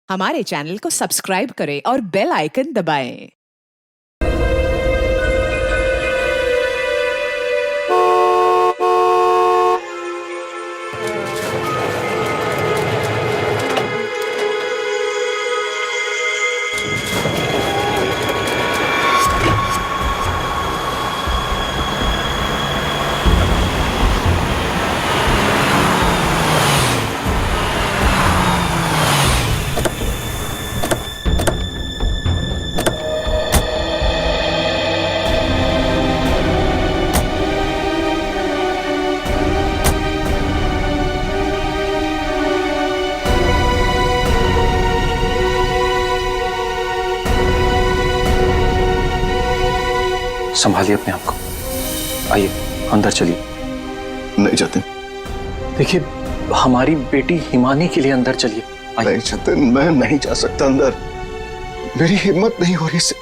हमारे चैनल को सब्सक्राइब करें और बेल आइकन दबाएं। संभालिए अपने आप को। आइए अंदर चलिए। नहीं जाते। देखिए हमारी बेटी हिमानी के लिए अंदर चलिए। नहीं जाते, मैं नहीं जा सकता अंदर। मेरी हिम्मत नहीं हो रही से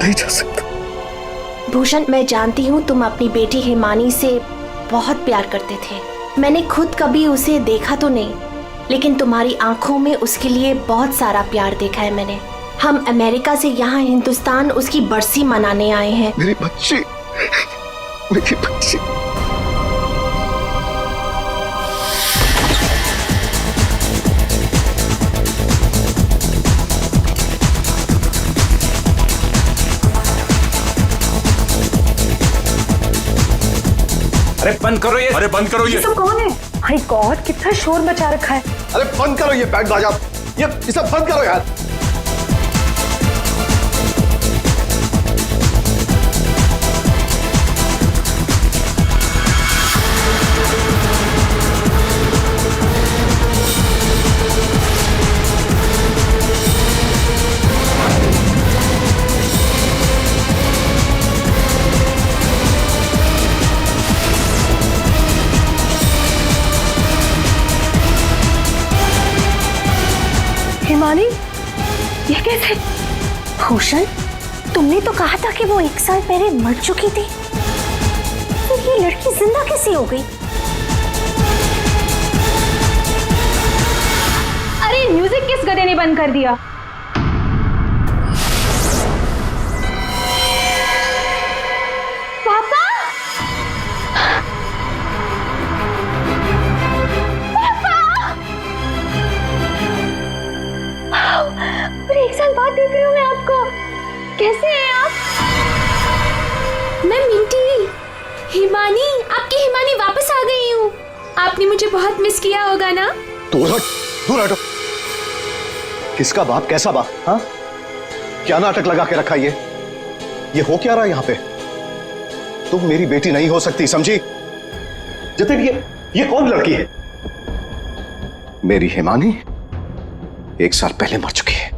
नहीं जा सकता। भूषण, मैं जानती हूँ तुम अपनी बेटी हिमानी से बहुत प्यार करते थे। मैंने खुद कभी उसे देखा तो नहीं, लेकिन तुम्हारी आंखों में उसके लिए बहुत सारा प्यार देखा है मैंने। हम अमेरिका से यहाँ हिंदुस्तान उसकी बरसी मनाने आए हैं। मेरी बच्ची, मेरी बच्ची। अरे बंद करो ये! अरे बंद करो ये! सब कौन है? माय गॉड, कितना शोर मचा रखा है। अरे बंद करो ये बैंड बाजा, ये सब बंद करो यार। हिमानी, ये कैसे? भूषण, तुमने तो कहा था कि वो 1 साल पहले मर चुकी थी, तो ये लड़की जिंदा कैसे हो गई? अरे म्यूजिक किस गधे ने बंद कर दिया? पापा! अरे 1 साल बाद देख रही हूँ मैं आपको। कैसे हैं आप? मैं मिंटी, हिमानी, आपकी हिमानी वापस आ गई हूँ। आपने मुझे बहुत मिस किया होगा ना? दूर हट, दूर हटो। किसका बाप, कैसा बाप? हाँ, क्या नाटक लगा के रखा ये हो क्या रहा है यहाँ पे? तुम मेरी बेटी नहीं हो सकती, समझी? जतिन, ये कौन लड़की है? मेरी हिमानी 1 साल पहले मर चुकी है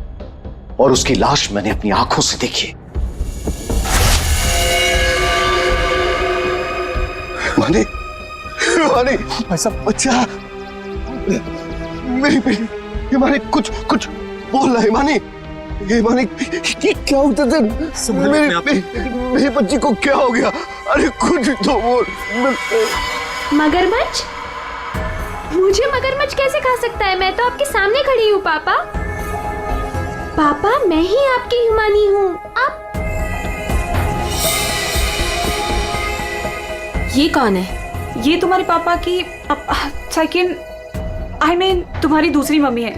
और उसकी लाश मैंने अपनी आंखों से देखी। हिमानी, हिमानी, ऐसा बच्चा, मेरी बेटी हिमानी, कुछ बोल रहा। हिमानी, हिमानी, ये क्या होता था? मेरी बच्ची को क्या हो गया? अरे कुछ तो बोल। मगरमच्छ? मुझे मगरमच्छ कैसे खा सकता है? मैं तो आपके सामने खड़ी हूँ पापा। पापा, मैं ही आपकी हिमानी हूँ। आप ये कौन है? ये तुम्हारे पापा की सेकंड, आई मीन तुम्हारी दूसरी मम्मी है,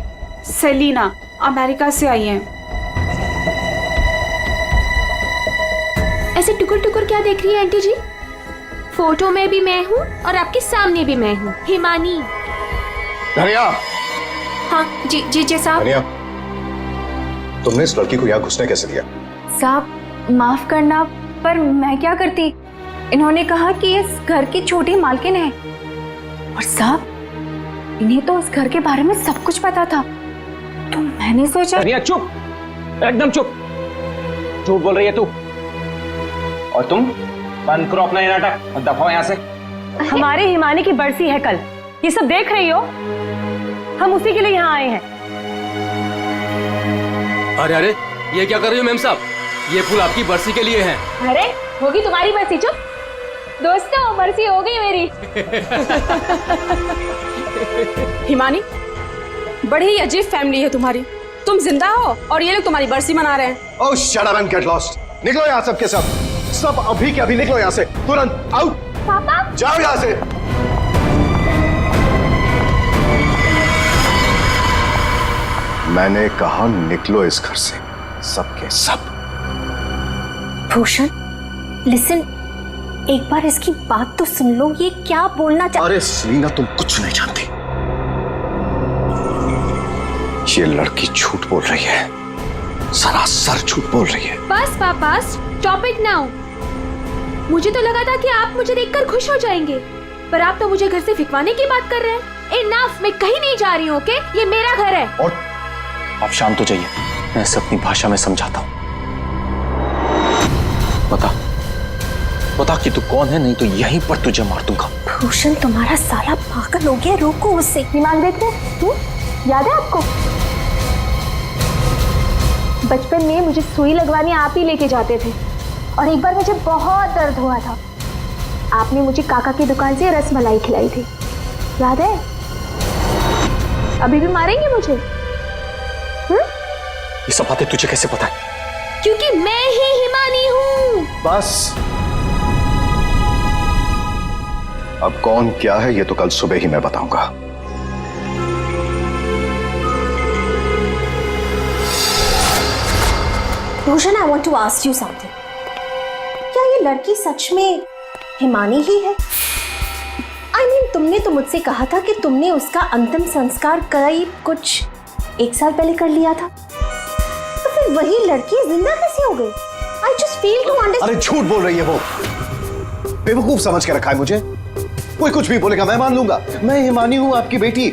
सेलिना, अमेरिका से आई हैं। ऐसे टुकुर टुकुर क्या देख रही है आंटी जी? फोटो में भी मैं हूँ और आपके सामने भी मैं हूँ, हिमानी। धनिया। हाँ जी साहब। धनिया, तुमने इस लड़की को यहाँ घुसने कैसे दिया? साहब माफ करना, पर मैं क्या करती? इन्होंने कहा कि इस घर की छोटी मालकिन है, और साहब इन्हें तो इस घर के बारे में सब कुछ पता था, तो मैंने सोचा। धनिया चुप, एकदम चुप। झूठ बोल रही है तू। और तुम बंद करो अपना ये नाटक और दफाओ यहाँ से। हमारे हिमानी की बरसी है कल, ये सब देख रही हो? हम उसी के लिए यहाँ आए हैं। अरे अरे, ये क्या कर रही हो मैम साहब? ये फूल आपकी बरसी के लिए हैं। अरे होगी तुम्हारी बरसी? चुप दोस्तों, बरसी हो गई मेरी। हिमानी, बड़ी ही अजीब फैमिली है तुम्हारी। तुम जिंदा हो और ये लोग तुम्हारी बरसी मना रहे हैं। Oh shut up and get lost. निकलो यहाँ सब के सब। सब अभी के अभी निकलो यहाँ से, तुरंत आउट। पापा जाओ यहाँ से। मैंने कहा निकलो इस घर से, सब के सब। भूषण लिसन, एक बार इसकी बात तो सुन लो, ये क्या बोलना चाह। अरे सलीना तुम कुछ नहीं जानती। ये लड़की झूठ बोल रही है, सरासर झूठ बोल रही है। बस पापा स्टॉप इट नाउ। मुझे तो लगा था कि आप मुझे देखकर खुश हो जाएंगे, पर आप तो मुझे घर से फिकवाने की बात कर रहे हैं। इनफ, मैं कहीं नहीं जा रही हूँ, ओके? ये मेरा घर है। और आप शांत हो जाइए, मैं इसे अपनी भाषा में समझाता हूँ। बता कि तू कौन है, नहीं तो यहीं पर तुझे मार दूंगा। भूषण तुम्हारा साला पागल हो गया, रोको उसे। विमान देखते याद है आपको? बचपन में मुझे सुई लगवाने आप ही लेके जाते थे, और एक बार मुझे बहुत दर्द हुआ था। आपने मुझे काका की दुकान से रसमलाई खिलाई थी, याद है? अभी भी मारेंगे मुझे? ये सब बातें तुझे कैसे पता है? क्योंकि मैं ही हिमानी हूँ। बस अब कौन क्या है ये तो कल सुबह ही मैं बताऊंगा। Bhushan, I want to ask you something. क्या ये लड़की सच में हिमानी ही है? आई मीन, तुमने तो मुझसे कहा था कि तुमने उसका अंतिम संस्कार करीब कुछ 1 साल पहले कर लिया था, तो फिर वही लड़की जिंदा कैसे हो गई? I just fail to understand. अरे झूठ बोल रही है वो, बेवकूफ समझ के रखा है मुझे। कोई कुछ भी बोलेगा मैं मान लूंगा। मैं हिमानी हूं, आपकी बेटी।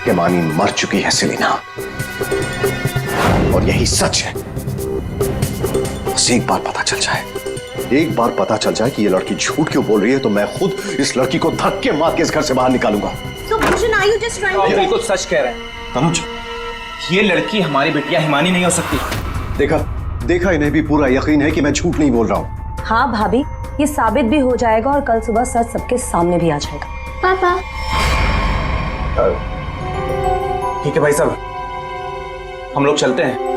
हिमानी मर चुकी है सेलिना, और यही सच है। बस एक बार पता चल जाए, एक बार पता चल जाए कि ये लड़की झूठ क्यों बोल रही है, तो मैं खुद इस लड़की को धक्के मार के इस घर से बाहर निकालूंगा। So Bhushan, are you just trying to? बिल्कुल सच कह रहे हैं तनुज, ये लड़की हमारी बेटिया हिमानी नहीं हो सकती। देखा इन्हें भी पूरा यकीन है कि मैं झूठ नहीं बोल रहा हूँ। हाँ भाभी, ये साबित भी हो जाएगा और कल सुबह सच सबके सामने भी आ जाएगा। पापा ठीक है भाई साहब, हम लोग चलते हैं।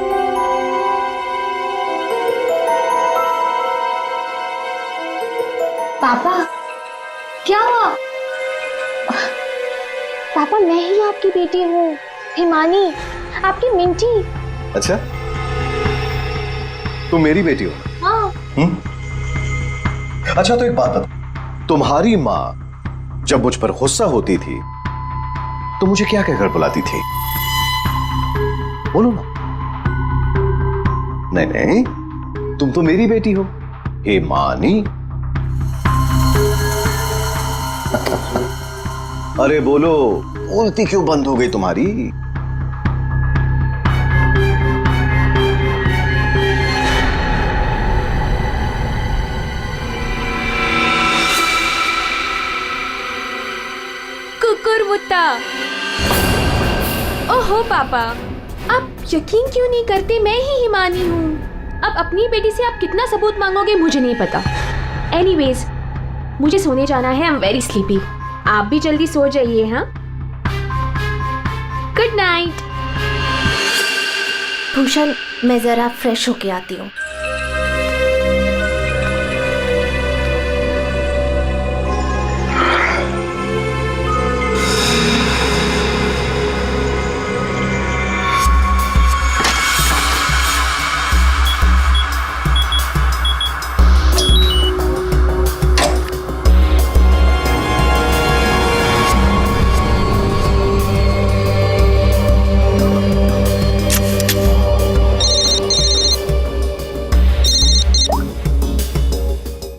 पापा क्या हुआ? पापा मैं ही आपकी बेटी हूँ, हिमानी, आपकी मिंटी। अच्छा, तुम मेरी बेटी हो? हाँ। अच्छा तो एक बात बता, तुम्हारी माँ जब मुझ पर गुस्सा होती थी तो मुझे क्या कहकर बुलाती थी? बोलो ना। नहीं नहीं, तुम तो मेरी बेटी हो, हिमानी। अरे बोलो, बोलती क्यों बंद हो गई तुम्हारी? कुकुरमुत्ता। ओहो पापा, आप यकीन क्यों नहीं करते मैं ही हिमानी हूँ? अब अपनी बेटी से आप कितना सबूत मांगोगे मुझे नहीं पता। एनीवेज, मुझे सोने जाना है, आई एम वेरी स्लीपी। आप भी जल्दी सो जाइए। हाँ, गुड नाइट। भूषण, मैं जरा फ्रेश होके आती हूँ।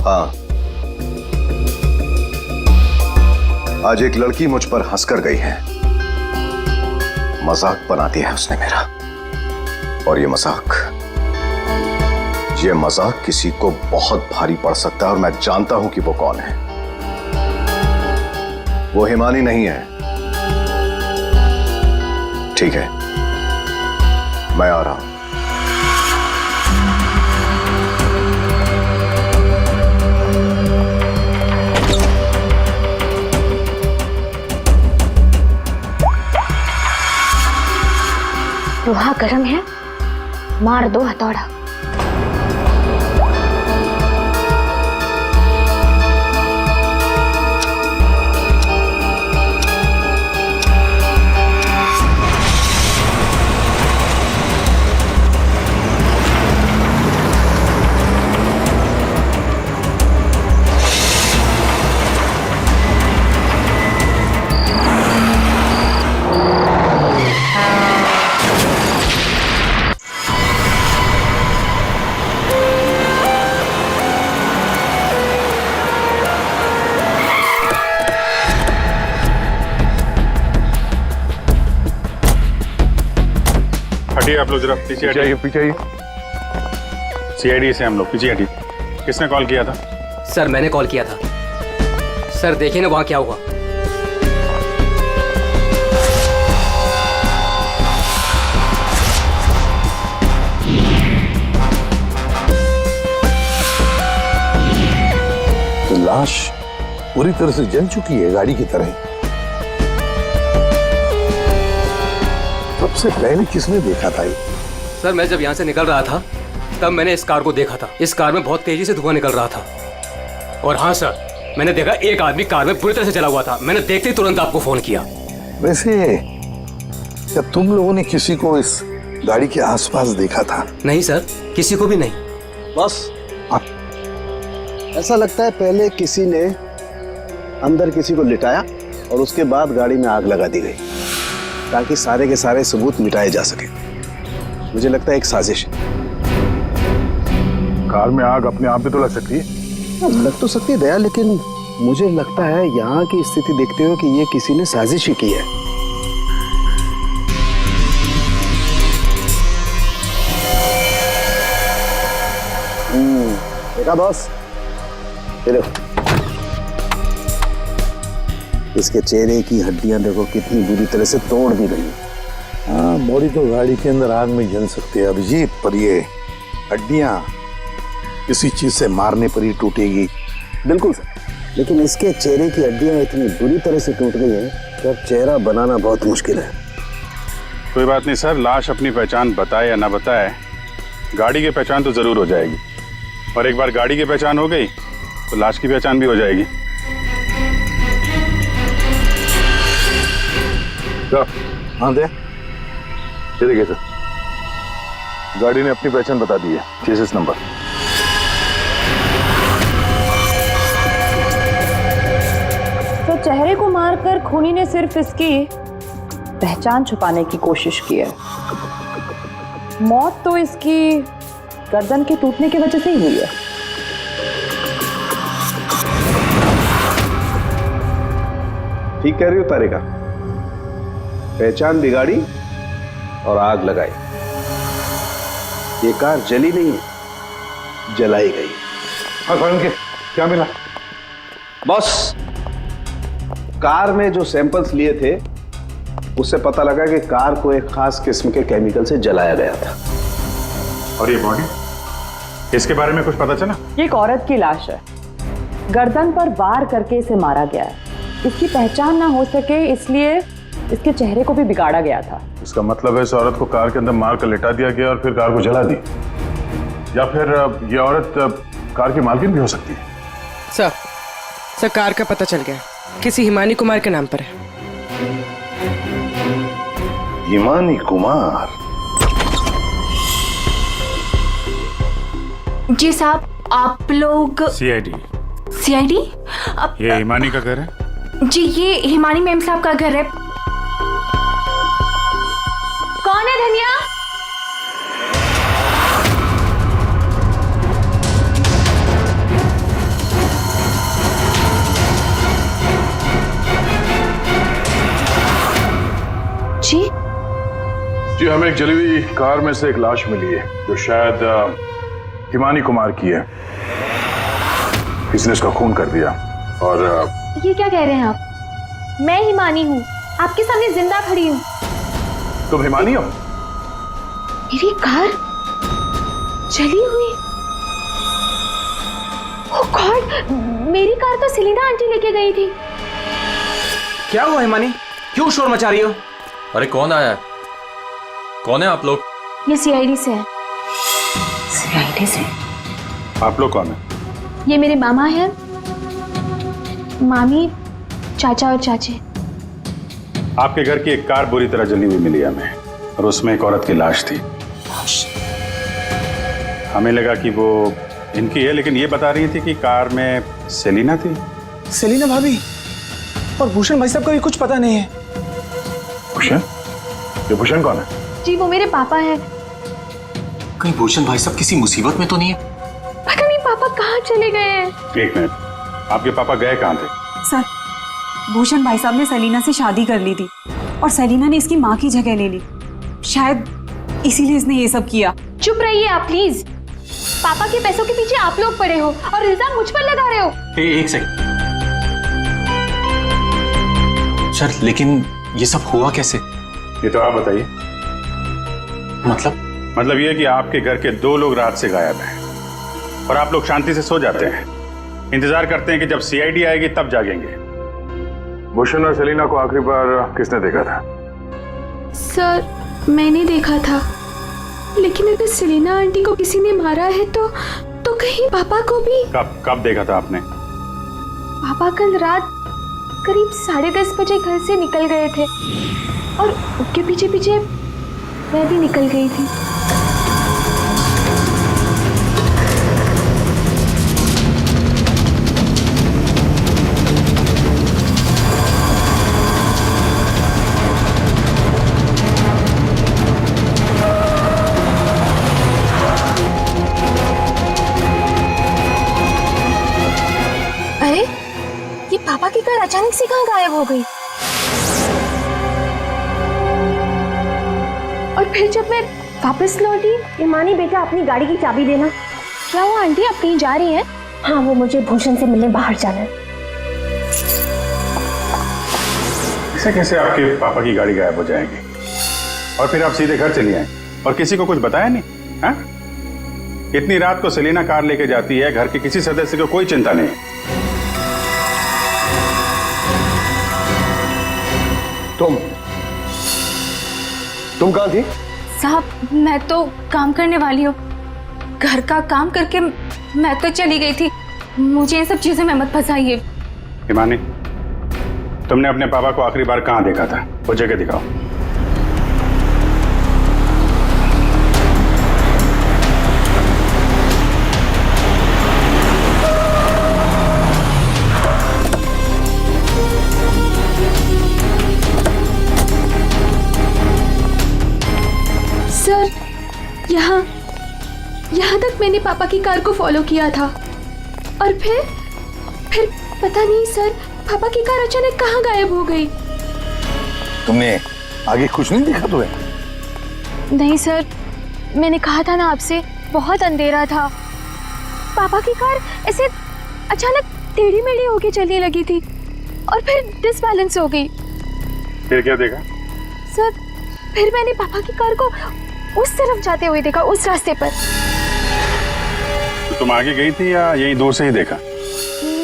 हाँ, आज एक लड़की मुझ पर हंसकर गई है। मजाक बना दिया है उसने मेरा, और ये मजाक किसी को बहुत भारी पड़ सकता है, और मैं जानता हूं कि वो कौन है। वो हिमानी नहीं है। ठीक है, मैं आ रहा हूं। लोहा गर्म है, मार दो हथौड़ा। हटिए आप लोग, जरा पीछे हटिए। पीछे आइए। सीआईडी से हम लोग, पीछे हटिए। किसने कॉल किया था? सर मैंने कॉल किया था। सर देखिए ना वहाँ क्या हुआ। तो लाश पूरी तरह से जल चुकी है, गाड़ी की तरह। सबसे पहले किसने देखा था ये? सर मैं जब यहाँ से निकल रहा था तब मैंने इस कार को देखा था। इस कार में बहुत तेजी से धुआं निकल रहा था। और हाँ सर, मैंने देखा एक आदमी कार में पूरी तरह से जला हुआ था। मैंने देखते ही तुरंत आपको फोन किया। वैसे क्या तुम लोगों ने किसी को इस गाड़ी के आसपास देखा था? नहीं सर, किसी को भी नहीं। बस ऐसा लगता है पहले किसी ने अंदर किसी को लिटाया और उसके बाद गाड़ी में आग लगा दी गई ताकि सारे के सारे सबूत मिटाए जा सके। मुझे लगता है एक साजिश है। कार में आग अपने आप भी तो लग सकती है। लग तो सकती है दया, लेकिन मुझे लगता है यहाँ की स्थिति देखते हुए कि ये किसी ने साजिश ही की है। देखा बॉस, ये देखो इसके चेहरे की हड्डियां देखो कितनी बुरी तरह से तोड़ दी गई। हाँ, बॉडी तो गाड़ी के अंदर आग में जल सकती है अभिजीत, पर ये हड्डियां किसी चीज से मारने पर ही टूटेगी। बिल्कुल सर, लेकिन इसके चेहरे की हड्डियां इतनी बुरी तरह से टूट गई हैं कि अब चेहरा बनाना बहुत मुश्किल है। कोई बात नहीं सर, लाश अपनी पहचान बताए या ना बताए, गाड़ी की पहचान तो जरूर हो जाएगी। और एक बार गाड़ी की पहचान हो गई तो लाश की पहचान भी हो जाएगी। हाँ दे, देखिए सर, गाड़ी ने अपनी पहचान बता दी है, चेसिस नंबर। तो चेहरे को मारकर खूनी ने सिर्फ इसकी पहचान छुपाने की कोशिश की है। मौत तो इसकी गर्दन के टूटने की वजह से ही हुई है। ठीक कह रही हो तारिका, पहचान बिगाड़ी और आग लगाई। ये कार जली नहीं है, जलाई गई। हाँ के क्या मिला? बॉस, कार में जो सैंपल्स लिए थे उससे पता लगा कि कार को एक खास किस्म के केमिकल से जलाया गया था। और ये बॉडी, इसके बारे में कुछ पता चला? ये एक औरत की लाश है, गर्दन पर वार करके इसे मारा गया है। इसकी पहचान ना हो सके इसलिए इसके चेहरे को भी बिगाड़ा गया था। इसका मतलब है इस औरत को कार के अंदर मार कर लिटा दिया गया और फिर कार को जला दी, या फिर ये औरत कार की मालकिन भी हो सकती है। सर कार का पता चल गया, किसी हिमानी कुमार के नाम पर है। हिमानी कुमार? जी साहब, आप लोग सीआईडी। सीआईडी? ये हिमानी का घर है? जी, ये हिमानी मैम साहब का घर है। कौन है धनिया? जी, हमें एक जली हुई कार में से एक लाश मिली है जो शायद हिमानी कुमार की है। किसी ने उसका खून कर दिया। और ये क्या कह रहे हैं आप? मैं हिमानी हूँ, आपके सामने जिंदा खड़ी हूँ। तुम हिमानी हो? मेरी कार जली हुई? ओह गॉड, मेरी कार तो सेलिना आंटी लेके गई थी। क्या हुआ हिमानी, क्यों शोर मचा रही हो? अरे कौन आया है? कौन है आप लोग? ये सीआईडी से है। सीआईडी से? आप लोग कौन है? ये मेरे मामा हैं, मामी, चाचा और चाची। आपके घर की एक कार बुरी तरह जली हुई मिली हमें, और उसमें एक औरत की लाश थी। हमें लगा कि वो इनकी है, लेकिन ये बता रही थी कि कार में सेलिना थी। सेलिना भाभी और भूषण भाई साहब का भी कुछ पता नहीं है। भूषण? ये भूषण कौन है? जी वो मेरे पापा हैं। कहीं भूषण भाई साहब किसी मुसीबत में तो नहीं है? पता नहीं पापा कहाँ चले गए हैं। एक मिनट, आपके पापा गए कहाँ थे? सर, भूषण भाई साहब ने सेलिना से शादी कर ली थी और सेलिना ने इसकी माँ की जगह ले ली। शायद इसीलिए इसने ये सब किया। चुप रहिए आप प्लीज। पापा के पैसों के पीछे आप लोग पड़े हो और इल्जाम मुझ पर लगा रहे हो। एक सेकंड सर, लेकिन ये सब हुआ कैसे? ये तो आप बताइए। मतलब ये कि आपके घर के 2 लोग रात से गायब हैं और आप लोग शांति से सो जाते हैं, इंतजार करते हैं कि जब सीआईडी आएगी तब जागेंगे। भूषण और सेलिना को आखिरी बार किसने देखा था? सर मैंने देखा था, लेकिन अगर सेलिना आंटी को किसी ने मारा है तो कहीं पापा को भी। कब देखा था आपने? पापा कल रात करीब 10:30 बजे घर से निकल गए थे और उनके पीछे पीछे मैं भी निकल गई थी। अरे ये पापा की कार अचानक से कहाँ गायब हो गई? और फिर जब मैं वापस लौटी, ईमानी बेटा अपनी गाड़ी की चाबी देना। क्या हुआ आंटी, आप कहीं जा रही हैं? हाँ, वो मुझे भूषण से मिलने बाहर जाना है। ऐसे कैसे आपके पापा की गाड़ी गायब हो जाएगी और फिर आप सीधे घर चली आए और किसी को कुछ बताया नहीं? हाँ? इतनी रात को सेलिना कार लेके जाती है, घर के किसी सदस्य को कोई चिंता नहीं है। तुम कहाँ थी? साहब मैं तो काम करने वाली हूँ, घर का काम करके मैं तो चली गई थी। मुझे इन सब चीजों में मत फंसाइए। हिमानी, तुमने अपने पापा को आखिरी बार कहाँ देखा था? वो जगह दिखाओ। सर यहाँ तक मैंने पापा की कार को फॉलो किया था और फिर पता नहीं सर, पापा की कार अचानक कहाँ गायब हो गई। तुमने आगे कुछ नहीं देखा तुम्हें? नहीं सर, मैंने कहा था ना आपसे, बहुत अंधेरा था। पापा की कार ऐसे अचानक टेढ़ी मेढ़ी होके चलने लगी थी और फिर डिसबैलेंस हो गई। फिर क्या देखा? सर फिर मैंने पापा की कार को उस तरफ जाते हुए देखा, उस रास्ते पर। तो तुम आगे गई थी या यहीं दूर से ही देखा?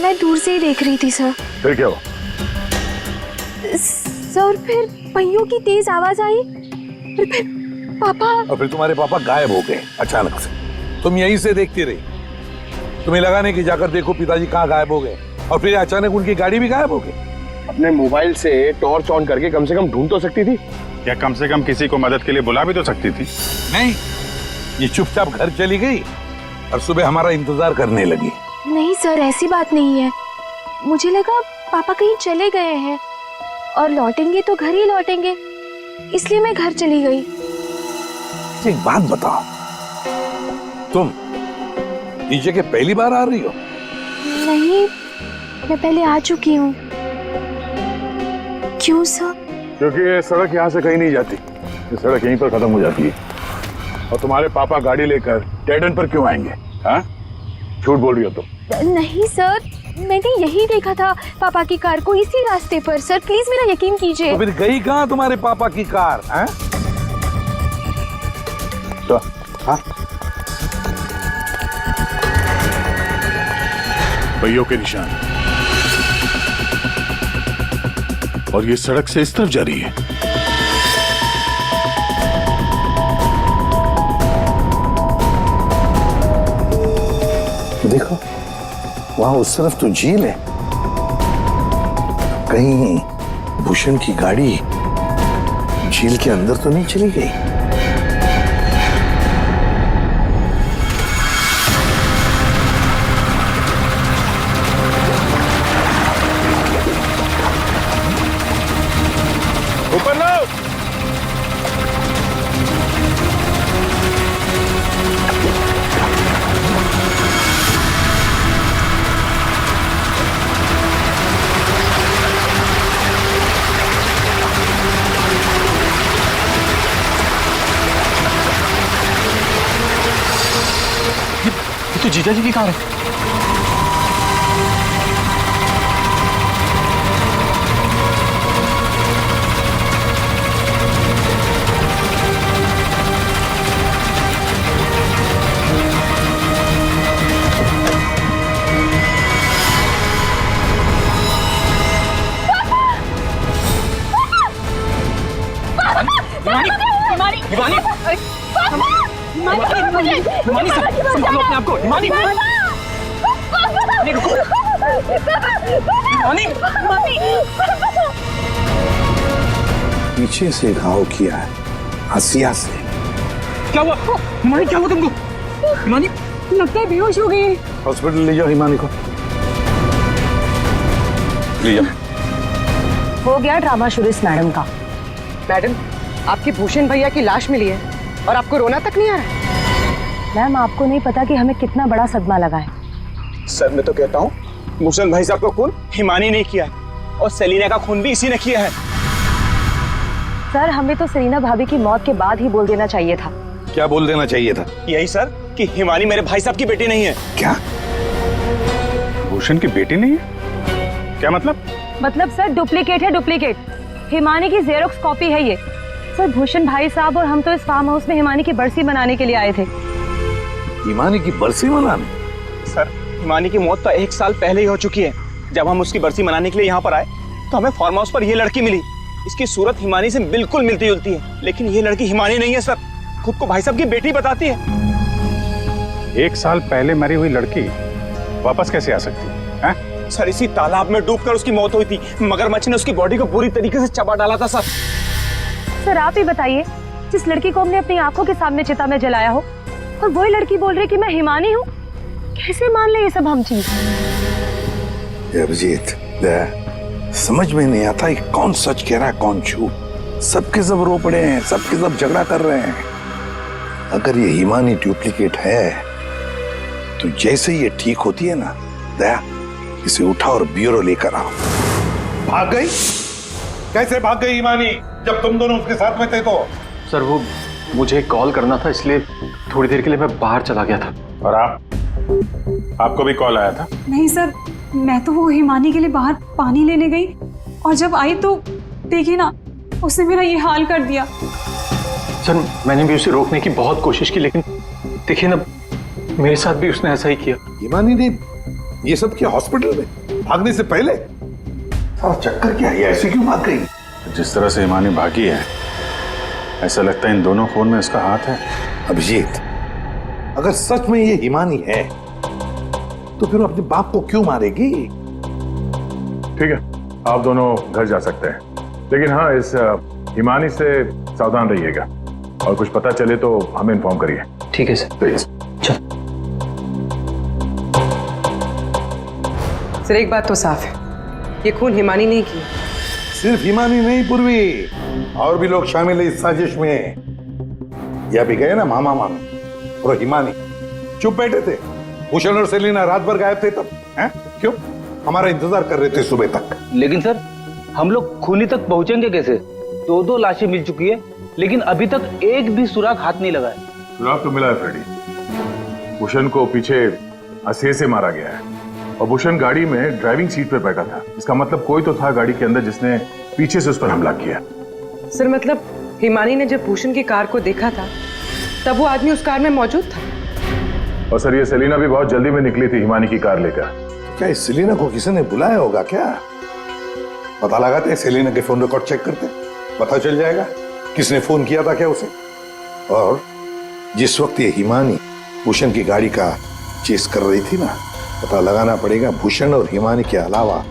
मैं दूर से ही देख रही थी सर। फिर क्या हुआ? सर फिर पहियों की तेज आवाज आई और फिर पापा। और फिर तुम्हारे पापा गायब हो गए अचानक से। तुम यहीं से देखती रही, तुम्हें लगा नहीं कि जाकर देखो पिताजी कहाँ गायब हो गए, और फिर अचानक उनकी गाड़ी भी गायब हो गई। अपने मोबाइल से टॉर्च ऑन करके कम से कम ढूंढ तो सकती थी, या कम से कम किसी को मदद के लिए बुला भी तो सकती थी। नहीं, ये चुपचाप घर चली गई और सुबह हमारा इंतजार करने लगी। नहीं सर, ऐसी बात नहीं है। मुझे लगा पापा कहीं चले गए हैं और लौटेंगे तो घर ही लौटेंगे, इसलिए मैं घर चली गई। एक बात बताओ, तुम इस जगह पहली बार आ रही हो? नहीं, मैं पहले आ चुकी हूँ। क्यों सर? क्योंकि ये सड़क यहाँ से कहीं नहीं जाती, ये सड़क यहीं पर खत्म हो जाती है। और तुम्हारे पापा गाड़ी लेकर डेड एंड पर क्यों आएंगे? हाँ, झूठ बोल रही हो तुम। नहीं सर, मैंने यही देखा था पापा की कार को, इसी रास्ते पर। सर प्लीज मेरा यकीन कीजिए। तो फिर गई कहाँ तुम्हारे पापा की कार? हैं? तो हाँ, पहियों के निशान, और ये सड़क से इस तरफ जा रही है। देखो वहां उस तरफ तो झील है, कहीं भूषण की गाड़ी झील के अंदर तो नहीं चली गई? ऊपर लो। ये तो जीजा जी की कार है। संभालो अपने आप को। पीछे से घाव किया है, हसिया से। क्या हुआ हिमानी? क्या हुआ तुमको? हिमानी लगता है बेहोश हो गई। हॉस्पिटल ले जाओ हिमानी को, ले जाओ। हो गया ड्रामा शुरू इस मैडम का। मैडम, आपकी भूषण भैया की लाश मिली है और आपको रोना तक नहीं आ रहा है? मैम, आपको नहीं पता कि हमें कितना बड़ा सदमा लगा है। सर मैं तो कहता हूँ भूषण भाई साहब का खून हिमानी ने किया है और सेलिना का खून भी इसी ने किया है। सर, हमें तो सेलिना भाभी की मौत के बाद ही बोल देना चाहिए था। क्या बोल देना चाहिए था? यही सर कि हिमानी मेरे भाई साहब की बेटी नहीं है। क्या भूषण की बेटी नहीं है? क्या मतलब? मतलब सर डुप्लीकेट है, डुप्लीकेट। हिमानी की जेरोक्स कॉपी है ये। सर, भूषण भाई साहब और हम तो इस फार्म हाउस में हिमानी की बरसी मनाने के लिए आए थे। हिमानी की बरसी मनाने? सर हिमानी की मौत तो 1 साल पहले ही हो चुकी है। जब हम उसकी बरसी मनाने के लिए यहाँ पर आए तो हमें फार्म हाउस पर ये लड़की मिली। इसकी सूरत हिमानी से बिल्कुल मिलती जुलती है, लेकिन ये लड़की हिमानी नहीं है सर। खुद को भाई साहब की बेटी बताती है। 1 साल पहले मरी हुई लड़की वापस कैसे आ सकती है? सर इसी तालाब में डूबकर उसकी मौत हुई थी। मगरमच्छ ने उसकी बॉडी को पूरी तरीके से चबा डाला था सर। सर, आप ही बताइए, जिस लड़की को हमने अपनी आंखों के सामने चिता में जलाया हो और वही लड़की बोल रही कि मैं हिमानी हूँ, कैसे मान ले ये सब हम चीज? अभिजीत, समझ में नहीं आता कि कौन सच कह रहा है कौन झूठ। सबके सब रो पड़े हैं, सबके सब झगड़ा कर रहे हैं। अगर ये हिमानी डुप्लीकेट है तो जैसे ये ठीक होती है ना, दया इसे उठा और ब्यूरो लेकर आओ। भाग गई? कैसे भाग गई हिमानी जब तुम दोनों उसके साथ में थे तो? सर वो मुझे कॉल करना था, इसलिए थोड़ी देर के लिए मैं बाहर चला गया था। और आपको भी कॉल आया था? नहीं सर, मैं तो वो हिमानी के लिए बाहर पानी लेने गई और जब आई तो देखिए ना, उसने मेरा ये हाल कर दिया। सर मैंने भी उसे रोकने की बहुत कोशिश की, लेकिन देखिए ना, मेरे साथ भी उसने ऐसा ही किया। हिमानी ने ये सब किया हॉस्पिटल में भागने से पहले? सारा चक्कर क्या है? ऐसे क्यों भाग गई? जिस तरह से हिमानी भागी है, ऐसा लगता है इन दोनों खून में उसका हाथ है। अभिजीत, अगर सच में ये हिमानी है तो फिर अपने बाप को क्यों मारेगी? ठीक है, आप दोनों घर जा सकते हैं, लेकिन हाँ, इस हिमानी से सावधान रहिएगा और कुछ पता चले तो हमें इन्फॉर्म करिए। ठीक है सर। प्लीज। सर, एक बात तो साफ है, ये खून हिमानी नहीं की। सिर्फ हिमानी नहीं पूर्वी, और भी लोग शामिल है इस साजिश में। यह भी गए ना मामा मामी और हिमानी चुप बैठे थे। भूषण और सेलिना रात भर गायब थे तब, हैं? क्यों? हमारा इंतजार कर रहे थे सुबह तक। लेकिन सर हम लोग खूनी तक पहुंचेंगे कैसे? 2 लाशें मिल चुकी है, लेकिन अभी तक एक भी सुराग हाथ नहीं लगा है। सुराग तो मिला है फ्रेडी। भूषण को पीछे असे से मारा गया है और भूषण गाड़ी में ड्राइविंग सीट पर बैठा था। इसका मतलब कोई तो था गाड़ी के अंदर जिसने पीछे से उस पर हमला किया। सर मतलब हिमानी ने जब भूषण की कार को देखा था तब वो आदमी उस कार में मौजूद था। और सर ये सेलिना भी बहुत जल्दी में निकली थी हिमानी की कार लेकर। क्या इस सेलिना को किसी ने बुलाया होगा क्या? पता लगाते हैं, सेलिना के फोन रिकॉर्ड चेक करते, पता चल जाएगा किसने फोन किया था क्या उसे। और जिस वक्त ये हिमानी भूषण की गाड़ी का चेस कर रही थी ना, पता लगाना पड़ेगा भूषण और हिमानी के अलावा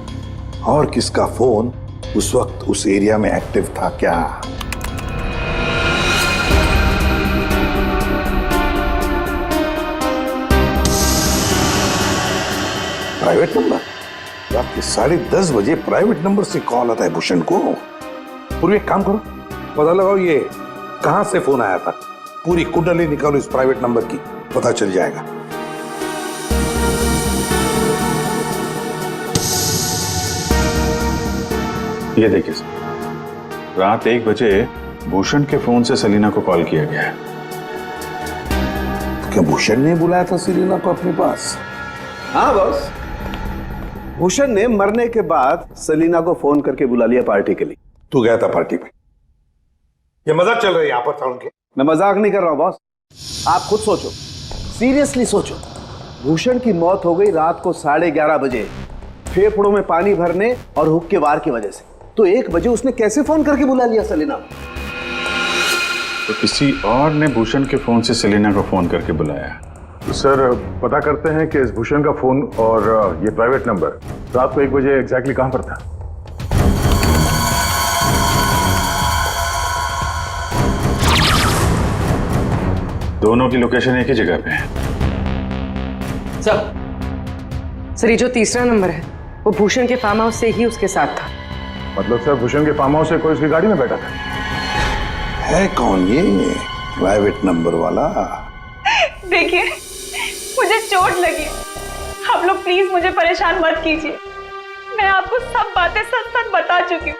और किसका फोन उस वक्त उस एरिया में एक्टिव था क्या। प्राइवेट नंबर, रात के 10:30 बजे प्राइवेट नंबर से कॉल आता है भूषण को। पूरी एक काम करो, पता लगाओ ये कहां से फोन आया था, पूरी कुंडली निकालो इस प्राइवेट नंबर की, पता चल जाएगा। ये देखिए सर, रात 1 बजे भूषण के फोन से सलीना को कॉल किया गया है। क्या भूषण ने बुलाया था सलीना को अपने पास? हाँ बॉस, भूषण ने मरने के बाद सलीना को फोन करके बुला लिया पार्टी के लिए। तू गया था पार्टी में? ये मजाक चल रही है यहाँ पर था उनके। मैं मजाक नहीं कर रहा हूं बॉस, आप खुद सोचो, सीरियसली सोचो। भूषण की मौत हो गई रात को 11:30 बजे, फेफड़ों में पानी भरने और हुक के वार की वजह से। तो 1 बजे उसने कैसे फोन करके बुला लिया सलीना को? तो किसी और ने भूषण के फोन से सलीना को फोन करके बुलाया। तो सर पता करते हैं कि इस भूषण का फोन और ये प्राइवेट नंबर रात को 1 बजे एग्जैक्टली कहां पर था। दोनों की लोकेशन एक ही जगह पे है। सर ये जो तीसरा नंबर है वो भूषण के फार्म हाउस से ही उसके साथ था। मतलब सर भूषण के फार्म हाउस से कोई उसकी गाड़ी में बैठा था। है कौन ये प्राइवेट नंबर वाला? देखिए मुझे चोट लगी, आप लोग प्लीज मुझे परेशान मत कीजिए। मैं आपको सब बातें सच सच बता चुकी हूँ।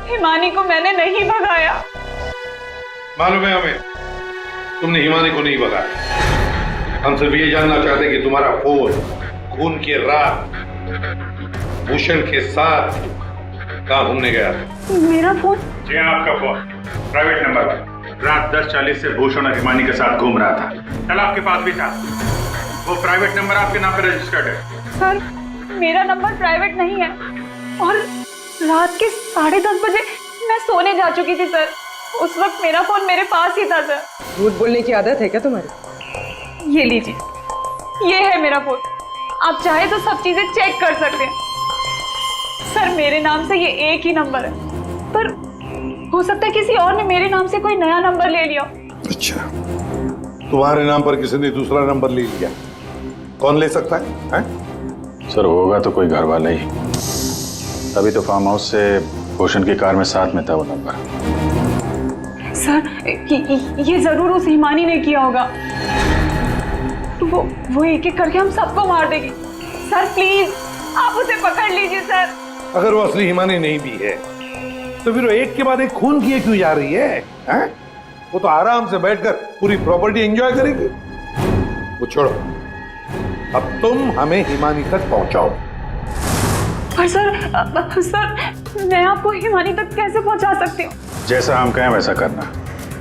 हिमानी को मैंने नहीं भगाया। मालूम है हमें, तुमने हिमानी को नहीं भगाया। हम सिर्फ ये जानना चाहते हैं कि तुम्हारा फोन खून की रात भूषण के साथ कहाँ घूमने गया था। मेरा फोन? जी आपका फोन प्राइवेट नंबर रात 10:40 से भूषण और हिमानी के साथ घूम रहा था। कल आपके पास भी था। वो प्राइवेट नंबर आपके नाम पर रजिस्टर्ड है। सर मेरा नंबर प्राइवेट नहीं है और रात के 10:30 बजे मैं सोने जा चुकी थी सर। उस वक्त मेरा फोन मेरे पास ही था सर। झूठ बोलने की आदत है क्या तुम्हारी? ये लीजिए, ये है मेरा फोन। आप चाहे तो सब चीजें चेक कर सकते हैं। सर मेरे नाम से ये एक ही नंबर है, पर हो सकता है किसी और ने मेरे नाम से कोई नया नंबर ले लिया। अच्छा, तुम्हारे नाम पर किसी ने दूसरा नंबर ले लिया, कौन ले सकता है? सर होगा तो कोई घर वाला ही, तभी तो फार्म हाउस से भूषण की कार में साथ में था वो नंबर। सर ये जरूर उस हिमानी ने किया होगा। तो वो एक एक करके हम सबको मार देगी। सर प्लीज आप उसे पकड़ लीजिए सर। अगर वो असली हिमानी नहीं भी है तो फिर वो एक के बाद एक खून किए क्यों जा रही है? वो तो आराम से बैठकर पूरी प्रॉपर्टी एंजॉय करेगी। वो छोड़ो, अब तुम हमें हिमानी तक पहुंचाओ। पर सर मैं आपको हिमानी तक कैसे पहुंचा सकती हूँ? जैसा हम कहें वैसा करना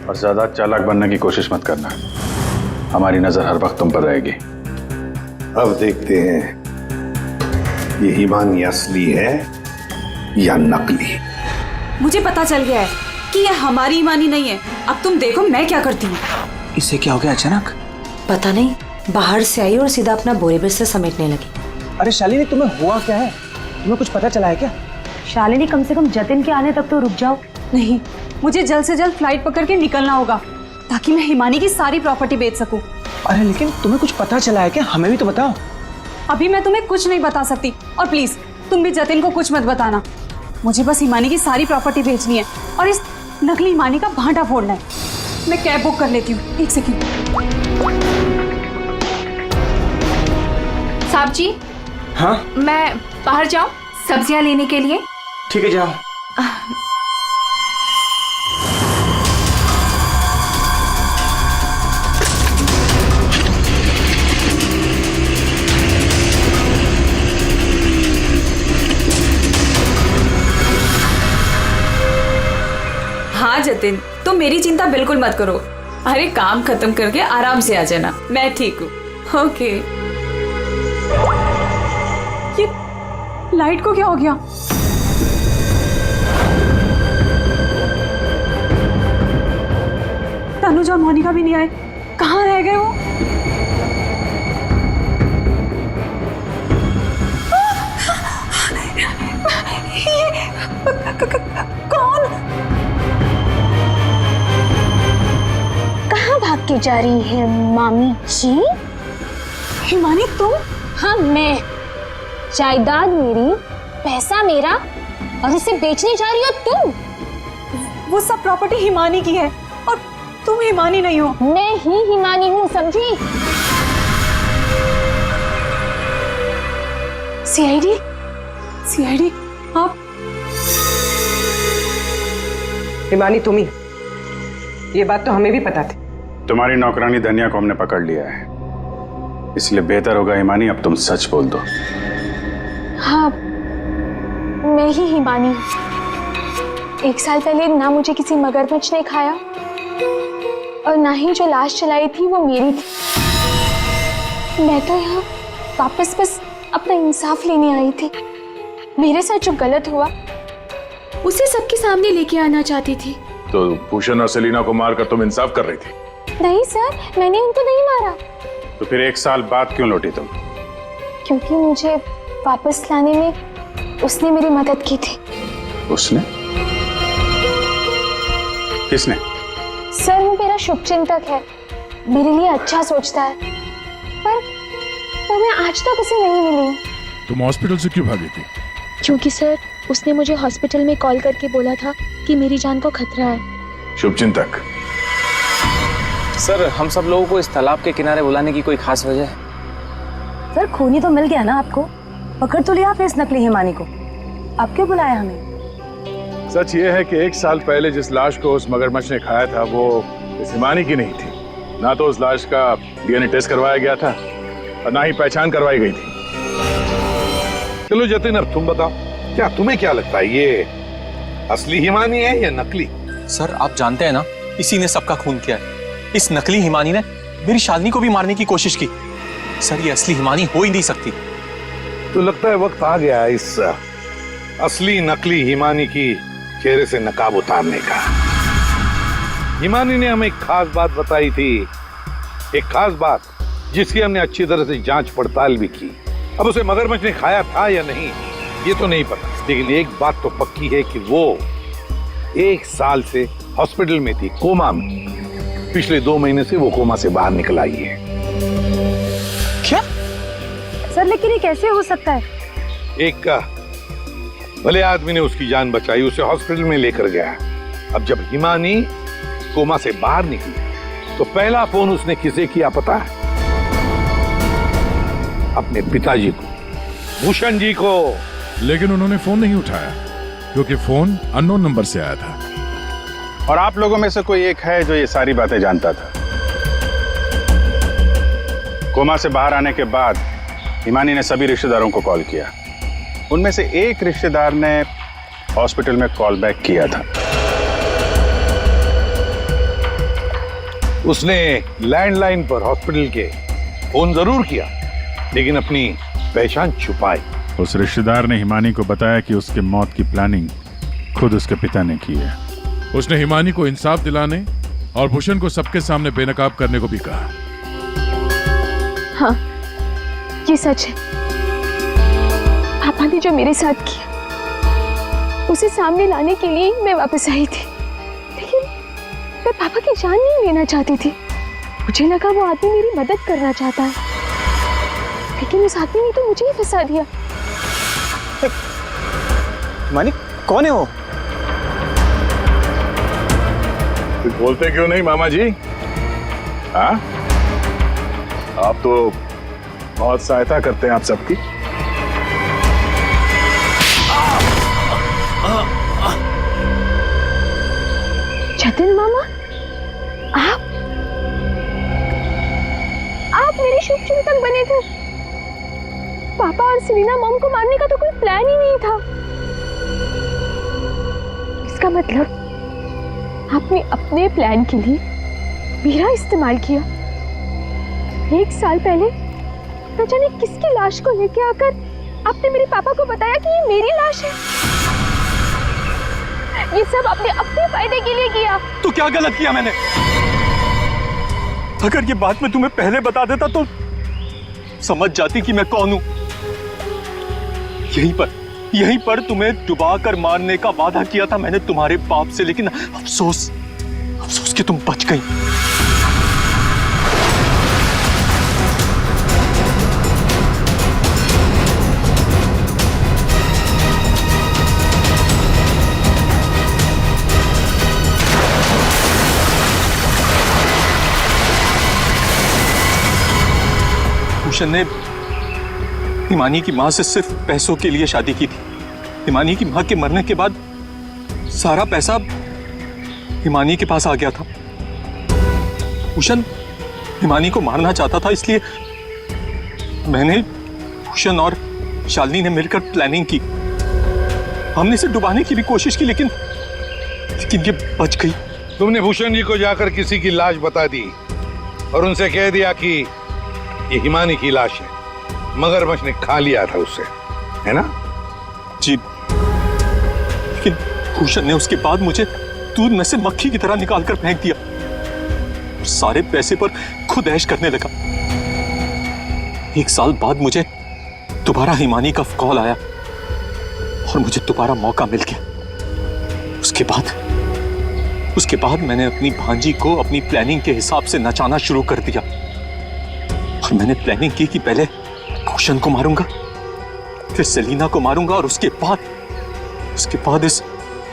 और ज्यादा चालाक बनने की कोशिश मत करना। हमारी नजर हर वक्त तुम पर रहेगी। अब देखते हैं ये हिमानी असली है या नकली। मुझे पता चल गया है कि ये हमारी हिमानी नहीं है। अब तुम देखो मैं क्या करती हूँ। इससे क्या हो गया अचानक? पता नहीं, बाहर से आई और सीधा अपना बोरे बिस्तर समेटने लगी। अरे शालिनी तुम्हें हुआ क्या है? तुम्हें कुछ पता चला है क्या? शालिनी कम से कम जतिन के आने तक तो रुक जाओ। नहीं, मुझे जल्द से जल्द फ्लाइट पकड़ के निकलना होगा ताकि मैं हिमानी की सारी प्रॉपर्टी बेच सकूं। अरे लेकिन तुम्हें कुछ पता चला है क्या? हमें भी तो बताओ। अभी मैं तुम्हें कुछ नहीं बता सकती और प्लीज तुम भी जतिन को कुछ मत बताना। मुझे बस हिमानी की सारी प्रॉपर्टी बेचनी है और इस नकली हिमानी का भांटा फोड़ना है। मैं कैब बुक कर लेती हूँ, 1 सेकंड। साहब जी। हाँ मैं बाहर जाऊं सब्जियां लेने के लिए? ठीक है जाओ। हाँ जतिन, तुम मेरी चिंता बिल्कुल मत करो। अरे काम खत्म करके आराम से आ जाना, मैं ठीक हूँ। ओके। ये लाइट को क्या हो गया? तनुजा मोनिका भी नहीं आए, कहाँ रह गए वो? कौन? कहाँ भाग के जा रही है मामी जी? हिमानी तुम? हाँ मैं। जायदाद मेरी, पैसा मेरा, और इसे बेचने जा रही हो तुम? वो सब प्रॉपर्टी हिमानी की है और तुम हिमानी नहीं हो। मैं ही हिमानी हूँ, समझी? सीआईडी? सीआईडी आप? हिमानी तुम ही, ये बात तो हमें भी पता थी। तुम्हारी नौकरानी धनिया को हमने पकड़ लिया है, इसलिए बेहतर होगा हिमानी अब तुम सच बोल दो। हाँ मैं ही हिमानी हूँ। 1 साल पहले ना मुझे किसी मगरमच्छ ने खाया और ना ही जो लाश चलाई थी वो मेरी थी। मैं तो यहाँ वापस बस अपना इंसाफ लेने आई थी। मेरे साथ जो गलत हुआ उसे सबके सामने लेके आना चाहती थी। तो भूषण और सेलिना को मारकर तुम इंसाफ कर रही थी? नहीं सर, मैंने उनको नहीं मारा। तो फिर 1 साल बाद क्यों लौटी तुम? क्योंकि मुझे वापस लाने में उसने मेरी मदद की थी। उसने? किसने? सर वो मेरा शुभचिंतक है, मेरे लिए अच्छा सोचता है, पर मैं आज तक उसे नहीं मिली। तुम हॉस्पिटल से क्यों भागी थी? क्योंकि सर उसने मुझे हॉस्पिटल में कॉल करके बोला था कि मेरी जान को खतरा है। शुभचिंतक? सर हम सब लोगों को इस तालाब के किनारे बुलाने की कोई खास वजह है? सर खूनी तो मिल गया ना आपको, पकड़ तो लिया आपने इस नकली हिमानी को, आप क्यों बुलाया हमें? सच ये है कि 1 साल पहले जिस लाश को उस मगरमच्छ ने खाया था वो इस हिमानी की नहीं थी। ना तो उस लाश का डीएनए टेस्ट करवाया गया था और ना ही पहचान करवाई गई थी। चलो जतिन, अब तुम बताओ, क्या तुम्हें क्या लगता है, ये असली हिमानी है या नकली? सर आप जानते हैं ना, इसी ने सबका खून किया है। इस नकली हिमानी ने मेरी शालिनी को भी मारने की कोशिश की। सर ये असली हिमानी हो ही नहीं सकती। तो लगता है वक्त आ गया इस असली नकली हिमानी की चेहरे से नकाब उतारने का। हिमानी ने हमें एक खास बात बताई थी, एक खास बात जिसकी हमने अच्छी तरह से जांच पड़ताल भी की। अब उसे मगरमच्छ ने खाया था या नहीं ये तो नहीं पता, लेकिन एक बात तो पक्की है कि वो 1 साल से हॉस्पिटल में थी, कोमा में। पिछले 2 महीने से वो कोमा से बाहर निकल आई है। क्या? सर लेकिन ये कैसे हो सकता है? एक भले आदमी ने उसकी जान बचाई, उसे हॉस्पिटल में लेकर गया। अब जब हिमानी कोमा से बाहर निकली तो पहला फोन उसने किसे किया पता है? अपने पिताजी को, भूषण जी को। लेकिन उन्होंने फोन नहीं उठाया क्योंकि फोन अननोन नंबर से आया था। और आप लोगों में से कोई एक है जो ये सारी बातें जानता था। कोमा से बाहर आने के बाद हिमानी ने सभी रिश्तेदारों को कॉल किया। उनमें से एक रिश्तेदार ने हॉस्पिटल में कॉल बैक किया था। उसने लैंडलाइन पर हॉस्पिटल के फोन जरूर किया, लेकिन अपनी पहचान छुपाई। उस रिश्तेदार ने हिमानी को बताया कि उसके मौत की प्लानिंग खुद उसके पिता ने की है। उसने हिमानी को इंसाफ दिलाने और भूषण को सबके सामने बेनकाब करने को भी कहा। हाँ ये सच है। पापा ने जो मेरे साथ किया उसे सामने लाने के लिए मैं वापस आई थी, लेकिन मैं पापा की जान नहीं लेना चाहती थी। मुझे लगा वो आदमी मेरी मदद करना चाहता है, लेकिन उस आदमी ने तो मुझे ही फंसा दिया। हिमानी कौन है वो? कुछ बोलते क्यों नहीं मामा जी? हाँ, आप तो बहुत सहायता करते हैं आप सबकी। जतिन मामा, आप मेरे शुभचिंतक बने थे। पापा और सेलिना मॉम को मारने का तो कोई प्लान ही नहीं था। इसका मतलब आपने अपने प्लान के लिए मेरा इस्तेमाल किया। 1 साल पहले न जाने किसकी लाश को लेके आकर आपने मेरे पापा को बताया कि ये मेरी लाश है। ये सब आपने अपने फायदे के लिए किया। तो क्या गलत किया मैंने? अगर ये बात मैं तुम्हें पहले बता देता तो समझ जाती कि मैं कौन हूं। यहीं पर तुम्हें डुबा कर मारने का वादा किया था मैंने तुम्हारे बाप से, लेकिन अफसोस कि तुम बच गई। भूषण ने हिमानी की मां से सिर्फ पैसों के लिए शादी की थी। हिमानी की मां के मरने के बाद सारा पैसा हिमानी के पास आ गया था। भूषण हिमानी को मारना चाहता था, इसलिए मैंने, भूषण और शालिनी ने मिलकर प्लानिंग की। हमने इसे डुबाने की भी कोशिश की, लेकिन ये बच गई। तुमने भूषण जी को जाकर किसी की लाश बता दी और उनसे कह दिया कि ये हिमानी की लाश है, मगरमच्छ ने खा लिया था उसे, है ना? जी, लेकिन भूषण ने उसके बाद मुझे दूध में से मक्खी की तरह निकालकर फेंक दिया। सारे पैसे पर खुद ऐश करने लगा। 1 साल बाद मुझे दोबारा हिमानी का कॉल आया और मुझे दोबारा मौका मिल गया। उसके बाद मैंने अपनी भांजी को अपनी प्लानिंग के हिसाब से नचाना शुरू कर दिया। और मैंने प्लानिंग की कि पहले भूषण को मारूंगा, फिर सेलिना को मारूंगा और उसके बाद इस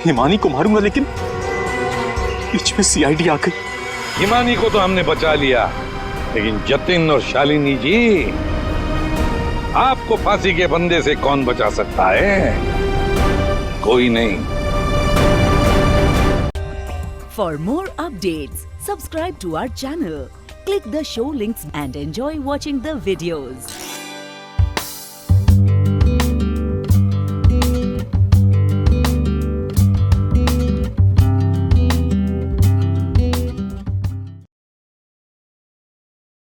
हिमानी को मारूंगा, लेकिन बीच में सीआईडी आ गई। हिमानी को तो हमने बचा लिया, लेकिन जतिन और शालिनी जी, आपको फांसी के फंदे से कौन बचा सकता है? कोई नहीं। For more updates, subscribe to our channel, click the show links and enjoy watching the videos.